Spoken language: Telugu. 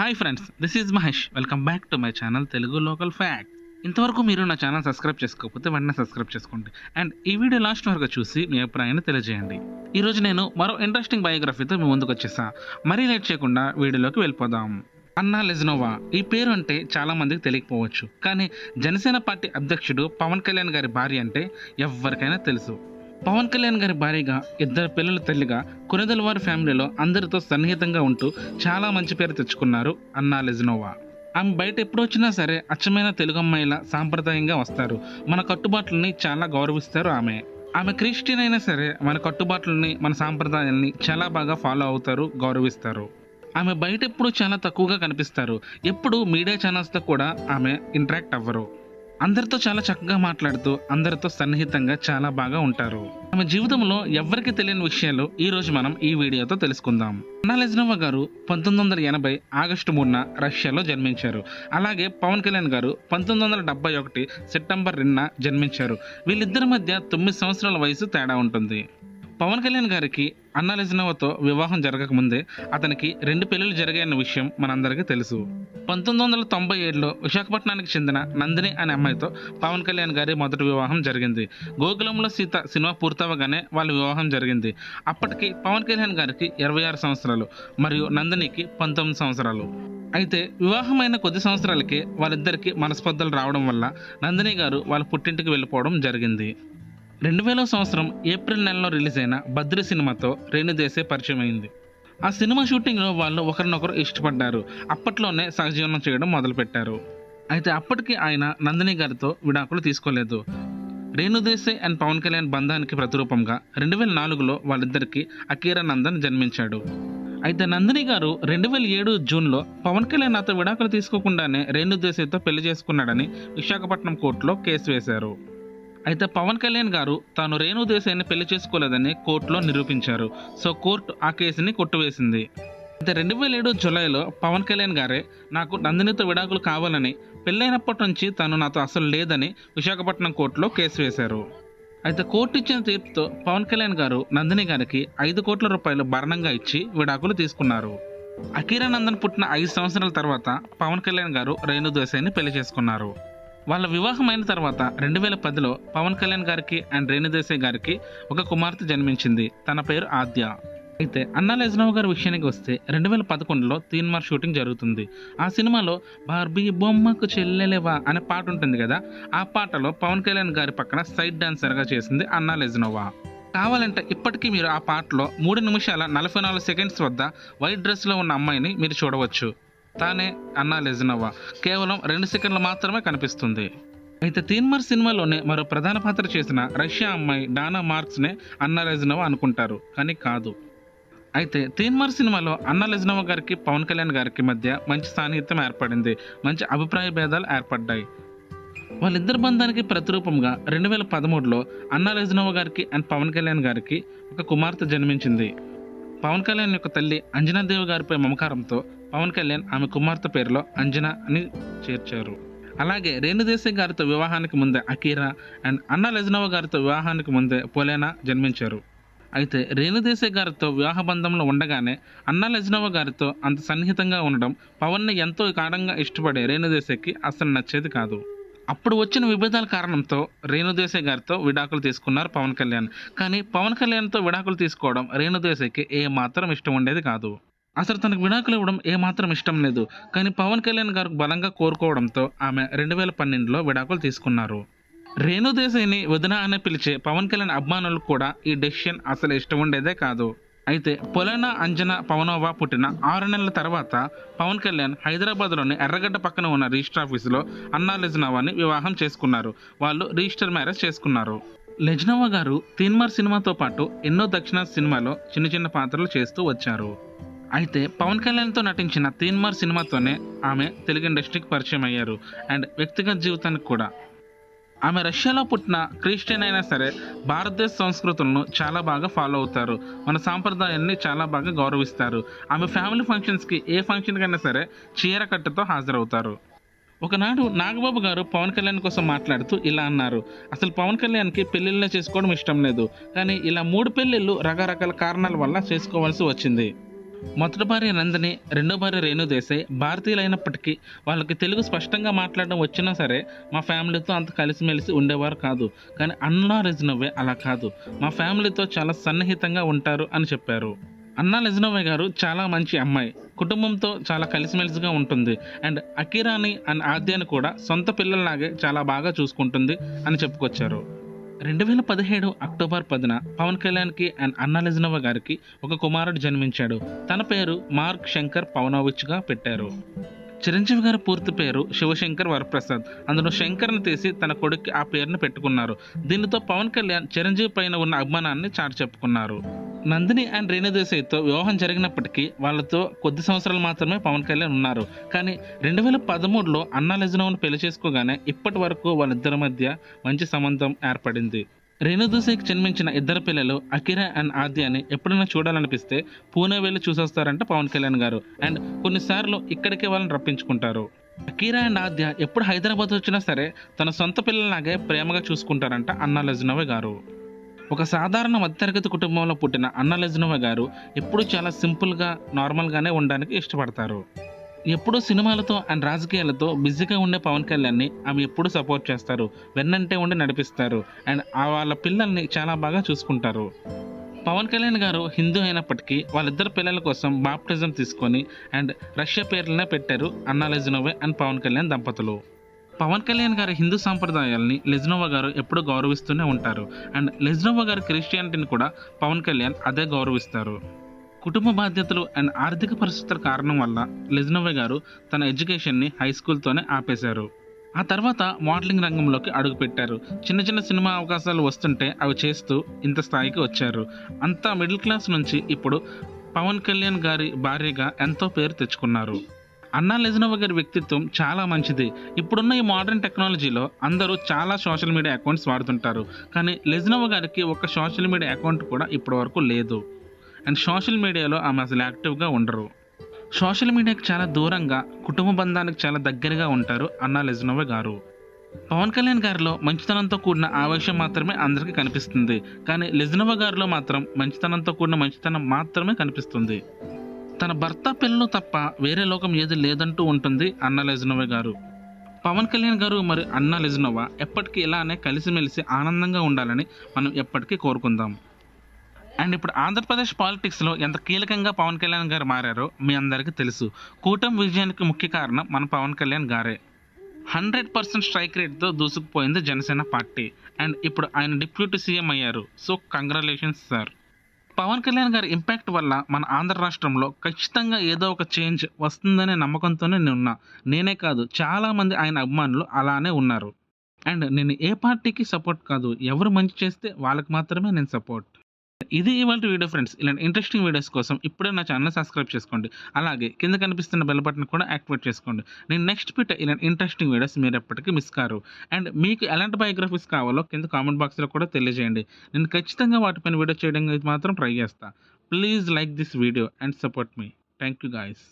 Hi friends, this is Mahesh. Welcome back to my channel Telugu local fact. ఇంతవరకు మీరు నా ఛానల్ సబ్స్క్రైబ్ చేసుకోకపోతే వెంటనే సబ్స్క్రైబ్ చేసుకోండి అండ్ ఈ వీడియో లాస్ట్ వరకు చూసి మీ అభిప్రాయాన్ని తెలియజేయండి. ఈరోజు నేను మరో ఇంట్రెస్టింగ్ బయోగ్రఫీతో మీ ముందుకు వచ్చేసా. మరీ లేట్ చేయకుండా వీడియోలోకి వెళ్ళిపోదాం. అన్నా లెజ్నోవా ఈ పేరు అంటే చాలా మందికి తెలియకపోవచ్చు, కానీ జనసేన పార్టీ అధ్యక్షుడు పవన్ కళ్యాణ్ గారి భార్య అంటే ఎవరికైనా తెలుసు. పవన్ కళ్యాణ్ గారి భార్యగా, ఇద్దరు పిల్లల తల్లిగా, కొనిదెల వారి ఫ్యామిలీలో అందరితో సన్నిహితంగా ఉంటూ చాలా మంచి పేరు తెచ్చుకున్నారు అన్నా లెజ్నోవా. ఆమె బయట ఎప్పుడు వచ్చినా సరే అచ్చమైన తెలుగు అమ్మాయిలా సాంప్రదాయంగా వస్తారు. మన కట్టుబాట్లని చాలా గౌరవిస్తారు. ఆమె క్రిస్టియన్ అయినా సరే మన కట్టుబాట్లని, మన సాంప్రదాయాల్ని చాలా బాగా ఫాలో అవుతారు, గౌరవిస్తారు. ఆమె బయట ఎప్పుడు చాలా తక్కువగా కనిపిస్తారు. ఎప్పుడు మీడియా ఛానల్స్తో కూడా ఆమె ఇంటరాక్ట్ అవ్వరు. అందరితో చాలా చక్కగా మాట్లాడుతూ అందరితో సన్నిహితంగా చాలా బాగా ఉంటారు. ఆమె జీవితంలో ఎవరికి తెలియని విషయాలు ఈ రోజు మనం ఈ వీడియోతో తెలుసుకుందాం. అన్నా లెజ్నోవా గారు 1980 ఆగస్టు 3న రష్యాలో జన్మించారు. అలాగే పవన్ కళ్యాణ్ గారు 1971 సెప్టెంబర్ 2న జన్మించారు. వీళ్ళిద్దరి మధ్య 9 సంవత్సరాల వయసు తేడా ఉంటుంది. పవన్ కళ్యాణ్ గారికి అన్నా లెజ్నోవాతో వివాహం జరగకముందే అతనికి 2 పెళ్లిళ్ళు జరిగాయన్న విషయం మనందరికీ తెలుసు. 1997లో విశాఖపట్నానికి చెందిన నందిని అనే అమ్మాయితో పవన్ కళ్యాణ్ గారి మొదటి వివాహం జరిగింది. గోకులంలో సీత సినిమా పూర్తవగానే వాళ్ళ వివాహం జరిగింది. అప్పటికి పవన్ కళ్యాణ్ గారికి 26 సంవత్సరాలు మరియు నందినికి 19 సంవత్సరాలు. అయితే వివాహమైన కొద్ది సంవత్సరాలకే వాళ్ళిద్దరికీ మనస్పర్ధలు రావడం వల్ల నందిని గారు వాళ్ళ పుట్టింటికి వెళ్ళిపోవడం జరిగింది. 2000 సంవత్సరం ఏప్రిల్ నెలలో రిలీజ్ అయిన బద్రి సినిమాతో రేణుదేశాయ్ పరిచయం అయింది. ఆ సినిమా షూటింగ్లో వాళ్ళు ఒకరినొకరు ఇష్టపడ్డారు. అప్పట్లోనే సహజీవనం చేయడం మొదలుపెట్టారు. అయితే అప్పటికి ఆయన నందిని గారితో విడాకులు తీసుకోలేదు. రేణుదేశాయ్ అండ్ పవన్ కళ్యాణ్ బంధానికి ప్రతిరూపంగా 2004లో వాళ్ళిద్దరికీ అకీరా నందన్ జన్మించాడు. అయితే నందిని గారు 2007 జూన్లో పవన్ కళ్యాణ్ నాతో విడాకులు తీసుకోకుండానే రేణుదేశాయ్తో పెళ్లి చేసుకున్నాడని విశాఖపట్నం కోర్టులో కేసు వేశారు. అయితే పవన్ కళ్యాణ్ గారు తాను రేణుదేశాయ్ని పెళ్లి చేసుకోలేదని కోర్టులో నిరూపించారు. సో కోర్టు ఆ కేసుని కొట్టివేసింది. అయితే 2007 జూలైలో పవన్ కళ్యాణ్ గారే నాకు నందినితో విడాకులు కావాలని, పెళ్ళైనప్పటి నుంచి తను నాతో అసలు లేదని విశాఖపట్నం కోర్టులో కేసు వేశారు. అయితే కోర్టు ఇచ్చిన తీర్పుతో పవన్ కళ్యాణ్ గారు నందిని గారికి 5 కోట్ల రూపాయలు భరణంగా ఇచ్చి విడాకులు తీసుకున్నారు. అకీరా నందన్ పుట్టిన 5 సంవత్సరాల తర్వాత పవన్ కళ్యాణ్ గారు రేణుదేశాయ్ని పెళ్లి చేసుకున్నారు. వాళ్ళ వివాహం అయిన తర్వాత 2010లో పవన్ కళ్యాణ్ గారికి అండ్ రేణుదేశాయ్ గారికి ఒక కుమార్తె జన్మించింది. తన పేరు ఆద్య. అయితే అన్నా లెజ్నోవా గారి విషయానికి వస్తే 2011లో తీన్మార్ షూటింగ్ జరుగుతుంది. ఆ సినిమాలో బార్బీ బొమ్మకు చెల్లెలేవా అనే పాట ఉంటుంది కదా, ఆ పాటలో పవన్ కళ్యాణ్ గారి పక్కన సైడ్ డాన్సర్గా చేసింది అన్నా లెజ్నోవా. కావాలంటే ఇప్పటికీ మీరు ఆ పాటలో 3 నిమిషాల 44 సెకండ్స్ వద్ద వైట్ డ్రెస్లో ఉన్న అమ్మాయిని మీరు చూడవచ్చు. తానే అన్నా లెజ్నోవా. కేవలం 2 సెకండ్లు మాత్రమే కనిపిస్తుంది. అయితే తీన్మార్ సినిమాలోనే మరో ప్రధాన పాత్ర చేసిన రష్యా అమ్మాయి డానా మార్క్స్నే అన్నా లెజ్నోవా అనుకుంటారు, కానీ కాదు. అయితే తీన్మార్ సినిమాలో అన్నా లెజ్నోవా గారికి పవన్ కళ్యాణ్ గారికి మధ్య మంచి సాన్నిహిత్యం ఏర్పడింది. మంచి అభిప్రాయ భేదాలు ఏర్పడ్డాయి. వాళ్ళిద్దరి బంధానికి ప్రతిరూపంగా 2013లో అన్నా లెజ్నోవా గారికి అండ్ పవన్ కళ్యాణ్ గారికి ఒక కుమార్తె జన్మించింది. పవన్ కళ్యాణ్ యొక్క తల్లి అంజనాదేవి గారిపై మమకారంతో పవన్ కళ్యాణ్ ఆమె కుమార్తె పేరులో అంజనా అని చేర్చారు. అలాగే రేణుదేశాయ్ గారితో వివాహానికి ముందే అకీరా అండ్ అన్నా లెజ్నోవా గారితో వివాహానికి ముందే పొలేనా జన్మించారు. అయితే రేణుదేశాయ్ గారితో వివాహ బంధంలో ఉండగానే అన్నా లెజ్నోవా గారితో అంత సన్నిహితంగా ఉండడం పవన్ని ఎంతో గాఢంగా ఇష్టపడే రేణుదేశాయ్కి అస్సలు నచ్చేది కాదు. అప్పుడు వచ్చిన విభేదాల కారణంతో రేణుదేశాయ్ గారితో విడాకులు తీసుకున్నారు పవన్ కళ్యాణ్. కానీ పవన్ కళ్యాణ్తో విడాకులు తీసుకోవడం రేణుదేశాయ్కి ఏమాత్రం ఇష్టం ఉండేది కాదు. అసలు తనకు విడాకులు ఇవ్వడం ఏమాత్రం ఇష్టం లేదు. కానీ పవన్ కళ్యాణ్ గారు బలంగా కోరుకోవడంతో ఆమె 2012లో విడాకులు తీసుకున్నారు. రేణుదేశాయ్ని వదిన అనే పిలిచే పవన్ కళ్యాణ్ అభిమానులకు కూడా ఈ డెసిషన్ అసలు ఇష్టం ఉండేదే కాదు. అయితే పొలేనా అంజనా పవనోవా పుట్టిన 6 నెలల తర్వాత పవన్ కళ్యాణ్ హైదరాబాద్లోని ఎర్రగడ్డ పక్కన ఉన్న రిజిస్టర్ ఆఫీసులో అన్నా లెజ్నోవాని వివాహం చేసుకున్నారు. వాళ్ళు రిజిస్టర్ మ్యారేజ్ చేసుకున్నారు. లెజ్నోవా గారు తీన్మార్ సినిమాతో పాటు ఎన్నో దక్షిణాది సినిమాలో చిన్న చిన్న పాత్రలు చేస్తూ వచ్చారు. అయితే పవన్ కళ్యాణ్తో నటించిన తీన్మార్ సినిమాతోనే ఆమె తెలుగు ఇండస్ట్రీకి పరిచయం అయ్యారు అండ్ వ్యక్తిగత జీవితానికి కూడా. ఆమె రష్యాలో పుట్టిన క్రిస్టియన్ అయినా సరే భారతదేశ సంస్కృతులను చాలా బాగా ఫాలో అవుతారు. మన సాంప్రదాయాన్ని చాలా బాగా గౌరవిస్తారు. ఆమె ఫ్యామిలీ ఫంక్షన్స్కి ఏ ఫంక్షన్కైనా సరే చీర కట్టుతో హాజరవుతారు. ఒకనాడు నాగబాబు గారు పవన్ కళ్యాణ్ కోసం మాట్లాడుతూ ఇలా అన్నారు, అసలు పవన్ కళ్యాణ్కి పెళ్ళిళ్ళనే చేసుకోవడం ఇష్టం లేదు, కానీ ఇలా 3 పెళ్ళిళ్ళు రకరకాల కారణాల వల్ల చేసుకోవాల్సి వచ్చింది. మొదటి భార్య నందిని, రెండో భార్య రేణు దేశాయ్ భారతీయులైనప్పటికీ వాళ్ళకి తెలుగు స్పష్టంగా మాట్లాడడం వచ్చినా సరే మా ఫ్యామిలీతో అంత కలిసిమెలిసి ఉండేవారు కాదు. కానీ అన్నా లెజ్నోవే అలా కాదు, మా ఫ్యామిలీతో చాలా సన్నిహితంగా ఉంటారు అని చెప్పారు. అన్నా లెజ్నోవే గారు చాలా మంచి అమ్మాయి, కుటుంబంతో చాలా కలిసిమెలిసిగా ఉంటుంది. అండ్ అకిరాని అండ్ ఆద్యాని కూడా సొంత పిల్లల్లాగే చాలా బాగా చూసుకుంటుంది అని చెప్పుకొచ్చారు. 2017 అక్టోబర్ 10న పవన్ కళ్యాణ్కి అండ్ అన్నా లెజ్నోవా గారికి ఒక కుమారుడు జన్మించాడు. తన పేరు మార్క్ శంకర్ పవనోవిచ్గా పెట్టారు. చిరంజీవి గారి పూర్తి పేరు శివశంకర్ వరప్రసాద్. అందులో శంకర్ని తీసి తన కొడుక్కి ఆ పేరుని పెట్టుకున్నారు. దీనితో పవన్ కళ్యాణ్ చిరంజీవి పైన ఉన్న అభిమానాన్ని చాటి చెప్పుకున్నారు. నందిని అండ్ రేణు దేశాయ్తో వివాహం జరిగినప్పటికీ వాళ్ళతో కొద్ది సంవత్సరాలు మాత్రమే పవన్ కళ్యాణ్ ఉన్నారు. కానీ 2013లో అన్నా లెజ్నోవాను పెళ్లి చేసుకోగానే ఇప్పటి వరకు వాళ్ళిద్దరి మధ్య మంచి సంబంధం ఏర్పడింది. రేణు దేశాయ్కి జన్మించిన ఇద్దరు పిల్లలు అకిరా అండ్ ఆద్యాని ఎప్పుడైనా చూడాలనిపిస్తే పూణే వెళ్ళి చూసొస్తారంట పవన్ కళ్యాణ్ గారు. అండ్ కొన్నిసార్లు ఇక్కడికే వాళ్ళని రప్పించుకుంటారు. అకీరా అండ్ ఆద్య ఎప్పుడు హైదరాబాద్ వచ్చినా సరే తన సొంత పిల్లలాగే ప్రేమగా చూసుకుంటారంట అన్నా లెజ్నోవే గారు. ఒక సాధారణ మధ్యతరగతి కుటుంబంలో పుట్టిన అన్నా లెజ్నోవే గారు ఎప్పుడూ చాలా సింపుల్గా నార్మల్గానే ఉండడానికి ఇష్టపడతారు. ఎప్పుడూ సినిమాలతో అండ్ రాజకీయాలతో బిజీగా ఉండే పవన్ కళ్యాణ్ని ఆమె ఎప్పుడూ సపోర్ట్ చేస్తారు, వెన్నంటే ఉండి నడిపిస్తారు. అండ్ వాళ్ళ పిల్లల్ని చాలా బాగా చూసుకుంటారు. పవన్ కళ్యాణ్ గారు హిందూ అయినప్పటికీ వాళ్ళిద్దరు పిల్లల కోసం బాప్టిజం తీసుకొని అండ్ రష్యా పేర్లనే పెట్టారు అన్నా లెజ్నోవే అండ్ పవన్ కళ్యాణ్ దంపతులు. పవన్ కళ్యాణ్ గారి హిందూ సాంప్రదాయాల్ని లెజ్నోవా గారు ఎప్పుడూ గౌరవిస్తూనే ఉంటారు. అండ్ లెజ్నోవా గారి క్రిస్టియానిటీని కూడా పవన్ కళ్యాణ్ అదే గౌరవిస్తారు. కుటుంబ బాధ్యతలు అండ్ ఆర్థిక పరిస్థితుల కారణం వల్ల లెజ్నోవా గారు తన ఎడ్యుకేషన్ని హై స్కూల్తోనే ఆపేశారు. ఆ తర్వాత మోడలింగ్ రంగంలోకి అడుగుపెట్టారు. చిన్న చిన్న సినిమా అవకాశాలు వస్తుంటే అవి చేస్తూ ఇంత స్థాయికి వచ్చారు. అంతా మిడిల్ క్లాస్ నుంచి ఇప్పుడు పవన్ కళ్యాణ్ గారి భార్యగా ఎంతో పేరు తెచ్చుకున్నారు. అన్నా లెజ్నోవా గారి వ్యక్తిత్వం చాలా మంచిది. ఇప్పుడున్న ఈ మోడర్న్ టెక్నాలజీలో అందరూ చాలా సోషల్ మీడియా అకౌంట్స్ వాడుతుంటారు. కానీ లెజ్నోవా గారికి ఒక సోషల్ మీడియా అకౌంట్ కూడా ఇప్పటి వరకు లేదు. అండ్ సోషల్ మీడియాలో ఆమె అసలు యాక్టివ్గా ఉండరు. సోషల్ మీడియాకి చాలా దూరంగా, కుటుంబ బంధానికి చాలా దగ్గరగా ఉంటారు అన్నా లెజ్నోవా గారు. పవన్ కళ్యాణ్ గారిలో మంచితనంతో కూడిన ఆవేశం మాత్రమే అందరికీ కనిపిస్తుంది. కానీ లెజ్నోవా గారిలో మాత్రం మంచితనంతో కూడిన మంచితనం మాత్రమే కనిపిస్తుంది. తన భర్త పిల్లలు తప్ప వేరే లోకం ఏది లేదంటూ ఉంటుంది అన్నా లెజ్నోవా గారు. పవన్ కళ్యాణ్ గారు మరి అన్నా లెజ్నోవా ఎప్పటికీ ఇలానే కలిసిమెలిసి ఆనందంగా ఉండాలని మనం ఎప్పటికీ కోరుకుందాం. అండ్ ఇప్పుడు ఆంధ్రప్రదేశ్ పాలిటిక్స్లో ఎంత కీలకంగా పవన్ కళ్యాణ్ గారు మారారో మీ అందరికీ తెలుసు. కూటమి విజయానికి ముఖ్య కారణం మన పవన్ కళ్యాణ్ గారే. 100% స్ట్రైక్ రేట్తో దూసుకుపోయింది జనసేన పార్టీ. అండ్ ఇప్పుడు ఆయన డిప్యూటీ సీఎం అయ్యారు. So congratulations sir. Pawan Kalyan గారి ఇంపాక్ట్ వల్ల మన ఆంధ్ర రాష్ట్రంలో ఖచ్చితంగా ఏదో ఒక చేంజ్ వస్తుందనే నమ్మకంతోనే నేనున్నా. నేనే కాదు, చాలామంది ఆయన అభిమానులు అలానే ఉన్నారు. అండ్ నేను ఏ పార్టీకి సపోర్ట్ కాదు, ఎవరు మంచి చేస్తే వాళ్ళకి మాత్రమే నేను సపోర్ట్. ఇది ఇవాళ వీడియో ఫ్రెండ్స్. ఇలాంటి ఇంట్రెస్టింగ్ వీడియోస్ కోసం ఇప్పుడే నా ఛానల్ సబ్స్క్రైబ్ చేసుకోండి. అలాగే కింద కనిపిస్తున్న బెల్ బటన్ కూడా యాక్టివేట్ చేసుకోండి. నేను నెక్స్ట్ పెట్టే ఇలాంటి ఇంట్రెస్టింగ్ వీడియోస్ మీరు ఎప్పటికీ మిస్ కారు. అండ్ మీకు ఎలాంటి బయోగ్రఫీస్ కావాలో కింద కామెంట్ బాక్స్లో కూడా తెలియజేయండి. నేను ఖచ్చితంగా వాటిపైన వీడియో చేయడానికి మాత్రం ట్రై చేస్తాను. Please like this video and support me. Thank you guys.